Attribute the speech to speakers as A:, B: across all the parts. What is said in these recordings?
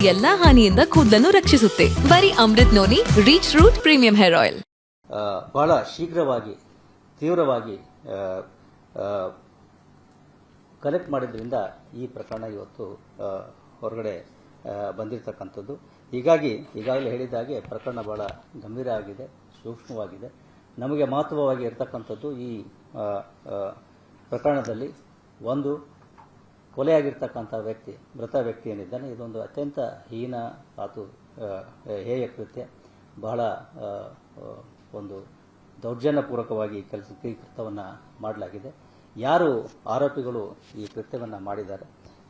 A: ಎಲ್ಲಾ ಹಾನಿಯಿಂದ ಕೂದಲನ್ನು ರಕ್ಷಿಸುತ್ತೆ. ಬರೀ Amrut noni reach root premium hair oil.
B: ಬಹಳ ಶೀಘ್ರವಾಗಿ ತೀವ್ರವಾಗಿ ಕಲೆಕ್ಟ್ ಮಾಡಿದ್ರಿಂದ ಈ ಪ್ರಕರಣ ಇವತ್ತು ಹೊರಗಡೆ ಬಂದಿರತಕ್ಕಂಥದ್ದು. ಹೀಗಾಗಿ ಈಗಾಗಲೇ ಹೇಳಿದಾಗೆ ಪ್ರಕರಣ ಬಹಳ ಗಂಭೀರ ಆಗಿದೆ, ಸೂಕ್ಷ್ಮವಾಗಿದೆ. ನಮಗೆ ಮಹತ್ವವಾಗಿ ಇರತಕ್ಕಂಥದ್ದು ಈ ಪ್ರಕರಣದಲ್ಲಿ ಒಂದು ಕೊಲೆಯಾಗಿರ್ತಕ್ಕಂಥ ವ್ಯಕ್ತಿ, ಮೃತ ವ್ಯಕ್ತಿ ಏನಿದ್ದಾನೆ, ಇದೊಂದು ಅತ್ಯಂತ ಹೀನ ಹಾಗೂ ಹೇಯ ಕೃತ್ಯ. ಬಹಳ ಒಂದು ದೌರ್ಜನ್ಯಪೂರ್ವಕವಾಗಿ ಕೃತ್ಯವನ್ನು ಮಾಡಲಾಗಿದೆ. ಯಾರು ಆರೋಪಿಗಳು ಈ ಕೃತ್ಯವನ್ನು ಮಾಡಿದ್ದಾರೆ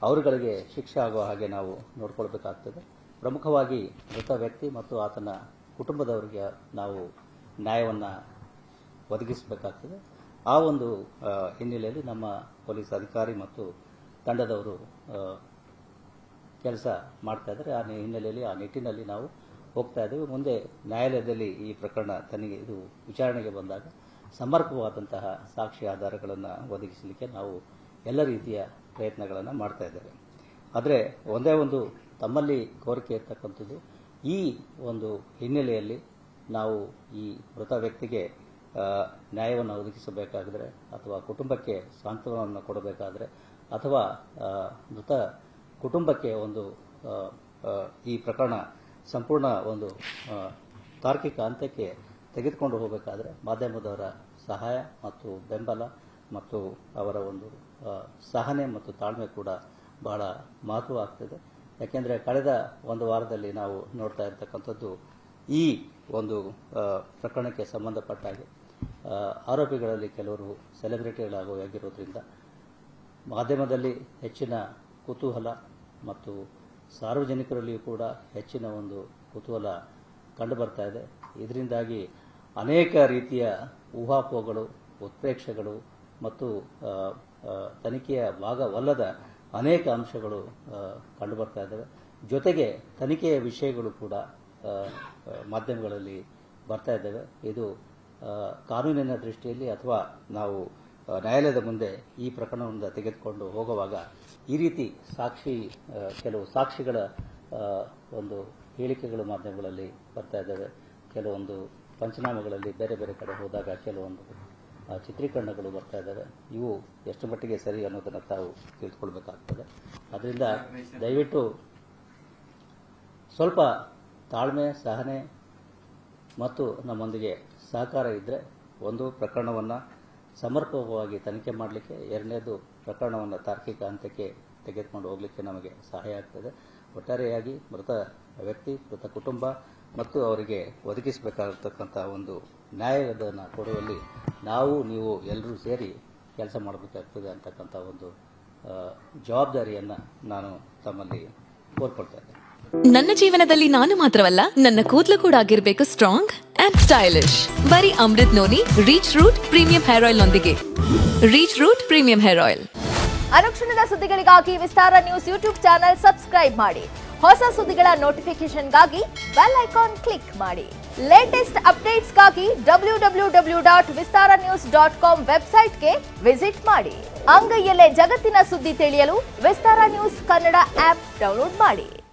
B: ಅವರುಗಳಿಗೆ ಶಿಕ್ಷೆ ಆಗುವ ಹಾಗೆ ನಾವು ನೋಡಿಕೊಳ್ಬೇಕಾಗ್ತದೆ. ಪ್ರಮುಖವಾಗಿ ಮೃತ ವ್ಯಕ್ತಿ ಮತ್ತು ಆತನ ಕುಟುಂಬದವರಿಗೆ ನಾವು ನ್ಯಾಯವನ್ನು ಒದಗಿಸಬೇಕಾಗ್ತದೆ. ಆ ಒಂದು ಹಿನ್ನೆಲೆಯಲ್ಲಿ ನಮ್ಮ ಪೊಲೀಸ್ ಅಧಿಕಾರಿ ಮತ್ತು ತಂಡದವರು ಕೆಲಸ ಮಾಡ್ತಾ ಇದ್ದಾರೆ. ಆ ಹಿನ್ನೆಲೆಯಲ್ಲಿ ಆ ನಿಟ್ಟಿನಲ್ಲಿ ನಾವು ಹೋಗ್ತಾ ಇದ್ದೇವೆ. ಮುಂದೆ ನ್ಯಾಯಾಲಯದಲ್ಲಿ ಈ ಪ್ರಕರಣ ಇದು ವಿಚಾರಣೆಗೆ ಬಂದಾಗ ಸಮರ್ಪಕವಾದಂತಹ ಸಾಕ್ಷಿ ಆಧಾರಗಳನ್ನು ಒದಗಿಸಲಿಕ್ಕೆ ನಾವು ಎಲ್ಲ ರೀತಿಯ ಪ್ರಯತ್ನಗಳನ್ನು ಮಾಡ್ತಾ ಇದ್ದೇವೆ. ಆದರೆ ಒಂದೇ ಒಂದು ತಮ್ಮಲ್ಲಿ ಕೋರಿಕೆ ಇರತಕ್ಕಂಥದ್ದು, ಈ ಒಂದು ಹಿನ್ನೆಲೆಯಲ್ಲಿ ನಾವು ಈ ಮೃತ ವ್ಯಕ್ತಿಗೆ ನ್ಯಾಯವನ್ನು ಒದಗಿಸಬೇಕಾದರೆ ಅಥವಾ ಕುಟುಂಬಕ್ಕೆ ಸಾಂತ್ವನವನ್ನು ಕೊಡಬೇಕಾದರೆ ಅಥವಾ ಮೃತ ಕುಟುಂಬಕ್ಕೆ ಒಂದು ಈ ಪ್ರಕರಣ ಸಂಪೂರ್ಣ ಒಂದು ತಾರ್ಕಿಕ ಅಂತ್ಯಕ್ಕೆ ತೆಗೆದುಕೊಂಡು ಹೋಗಬೇಕಾದ್ರೆ ಮಾಧ್ಯಮದವರ ಸಹಾಯ ಮತ್ತು ಬೆಂಬಲ ಮತ್ತು ಅವರ ಒಂದು ಸಹನೆ ಮತ್ತು ತಾಳ್ಮೆ ಕೂಡ ಬಹಳ ಮಹತ್ವ ಆಗ್ತದೆ. ಯಾಕೆಂದರೆ ಕಳೆದ ಒಂದು ವಾರದಲ್ಲಿ ನಾವು ನೋಡ್ತಾ ಇರತಕ್ಕಂಥದ್ದು ಈ ಒಂದು ಪ್ರಕರಣಕ್ಕೆ ಸಂಬಂಧಪಟ್ಟ ಹಾಗೆ ಆರೋಪಿಗಳಲ್ಲಿ ಕೆಲವರು ಸೆಲೆಬ್ರಿಟಿಗಳಾಗಿರೋದ್ರಿಂದ ಮಾಧ್ಯಮದಲ್ಲಿ ಹೆಚ್ಚಿನ ಕುತೂಹಲ ಮತ್ತು ಸಾರ್ವಜನಿಕರಲ್ಲಿಯೂ ಕೂಡ ಹೆಚ್ಚಿನ ಒಂದು ಕುತೂಹಲ ಕಂಡುಬರ್ತಾ ಇದೆ. ಇದರಿಂದಾಗಿ ಅನೇಕ ರೀತಿಯ ಊಹಾಪೋಹಗಳು, ಉತ್ಪ್ರೇಕ್ಷೆಗಳು ಮತ್ತು ತನಿಖೆಯ ಭಾಗವಲ್ಲದ ಅನೇಕ ಅಂಶಗಳು ಕಂಡುಬರ್ತಾ ಇದ್ದಾವೆ. ಜೊತೆಗೆ ತನಿಖೆಯ ವಿಷಯಗಳು ಕೂಡ ಮಾಧ್ಯಮಗಳಲ್ಲಿ ಬರ್ತಾ ಇದ್ದಾವೆ. ಇದು ಕಾನೂನಿನ ದೃಷ್ಟಿಯಲ್ಲಿ ಅಥವಾ ನಾವು ನ್ಯಾಯಾಲಯದ ಮುಂದೆ ಈ ಪ್ರಕರಣವನ್ನು ತೆಗೆದುಕೊಂಡು ಹೋಗುವಾಗ ಈ ರೀತಿ ಕೆಲವು ಸಾಕ್ಷಿಗಳ ಒಂದು ಹೇಳಿಕೆಗಳು ಮಾಧ್ಯಮಗಳಲ್ಲಿ ಬರ್ತಾ ಇದ್ದಾವೆ. ಕೆಲವೊಂದು ಪಂಚನಾಮಗಳಲ್ಲಿ ಬೇರೆ ಬೇರೆ ಕಡೆ ಹೋದಾಗ ಕೆಲವೊಂದು ಚಿತ್ರೀಕರಣಗಳು ಬರ್ತಾ ಇದ್ದಾವೆ. ಇವು ಎಷ್ಟು ಮಟ್ಟಿಗೆ ಸರಿ ಅನ್ನೋದನ್ನು ತಾವು ತಿಳಿದುಕೊಳ್ಬೇಕಾಗ್ತದೆ. ಅದರಿಂದ ದಯವಿಟ್ಟು ಸ್ವಲ್ಪ ತಾಳ್ಮೆ, ಸಹನೆ ಮತ್ತು ನಮ್ಮೊಂದಿಗೆ ಸಹಕಾರ ಇದ್ದರೆ ಒಂದು ಪ್ರಕರಣವನ್ನು ಸಮರ್ಪಕವಾಗಿ ತನಿಖೆ ಮಾಡಲಿಕ್ಕೆ, ಎರಡನೇದು ಪ್ರಕರಣವನ್ನು ತಾರ್ಕಿಕ ಹಂತಕ್ಕೆ ತೆಗೆದುಕೊಂಡು ಹೋಗಲಿಕ್ಕೆ ನಮಗೆ ಸಹಾಯ ಆಗ್ತದೆ. ಒಟ್ಟಾರೆಯಾಗಿ ಮೃತ ವ್ಯಕ್ತಿ, ಮೃತ ಕುಟುಂಬ ಮತ್ತು ಅವರಿಗೆ ಒದಗಿಸಬೇಕಾಗಿರ್ತಕ್ಕಂಥ ಒಂದು ನ್ಯಾಯವನ್ನು ಕೊಡುವಲ್ಲಿ ನೀವು ಎಲ್ಲರೂ ಸೇರಿ ಕೆಲಸ ಮಾಡಬೇಕಾಗ್ತದೆ ಅಂತಕ್ಕಂಥ ಒಂದು ಜವಾಬ್ದಾರಿಯನ್ನು ನಾನು ತಮ್ಮಲ್ಲಿ ಕೋರ್ಕೊಳ್ತಾ ಇದ್ದೇನೆ.
A: ನನ್ನ ಜೀವನದಲ್ಲಿ ನಾನು ಮಾತ್ರವಲ್ಲ, ನನ್ನ ಕೂದಲು ಕೂಡ ಆಗಿರಬೇಕು ಸ್ಟ್ರಾಂಗ್ ಅಂಡ್ ಸ್ಟೈಲಿಶ್. ಬರೀ Amrut noni reach root premium hair oil ನೊಂದಿಗೆ. Reach root premium hair oil.
C: ಅನುಕ್ಷಣದ ಸುದ್ದಿಗಳಿಗಾಗಿ Vistara news YouTube channel subscribe ಮಾಡಿ. ಹೊಸ ಸುದ್ದಿಗಳ ನೋಟಿಫಿಕೇಶನ್ಗಾಗಿ ಬೆಲ್ ಐಕಾನ್ ಕ್ಲಿಕ್ ಮಾಡಿ. ಲೇಟೆಸ್ಟ್ ಅಪ್ಡೇಟ್ಸ್ಗಾಗಿ www.vistaranews.com ವೆಬ್ಸೈಟ್ಗೆ ವಿಸಿಟ್ ಮಾಡಿ. ಅಂಗೈಯಲ್ಲೇ ಜಗತ್ತಿನ ಸುದ್ದಿ ತಿಳಿಯಲು Vistara news Kannada app download ಮಾಡಿ.